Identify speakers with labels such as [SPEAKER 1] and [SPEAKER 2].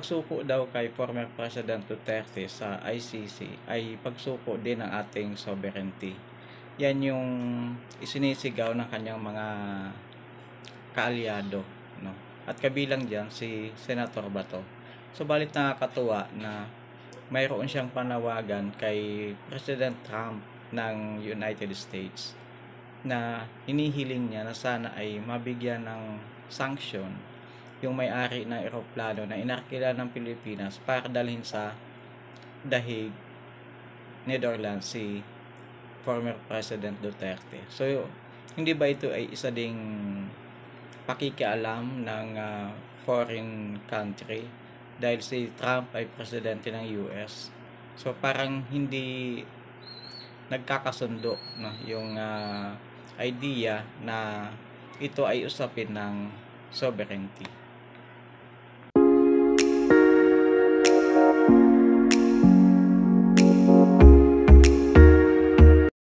[SPEAKER 1] pagsuko daw kay former President Duterte sa ICC ay pagsuko din ng ating sovereignty. Yan yung isinisigaw ng kanyang mga kaalyado, no? At kabilang diyan si Senator Bato. Subalit nakakatuwa na mayroon siyang panawagan kay President Trump ng United States na hinihiling niya na sana ay mabigyan ng sanction yung may-ari ng eroplano na inarkila ng Pilipinas para dalhin sa dahig Netherlands si former President Duterte. So, hindi ba ito ay isa ding pakikialam ng foreign country dahil si Trump ay presidente ng US? So, parang hindi nagkakasundo, no, yung idea na ito ay usapin ng sovereignty.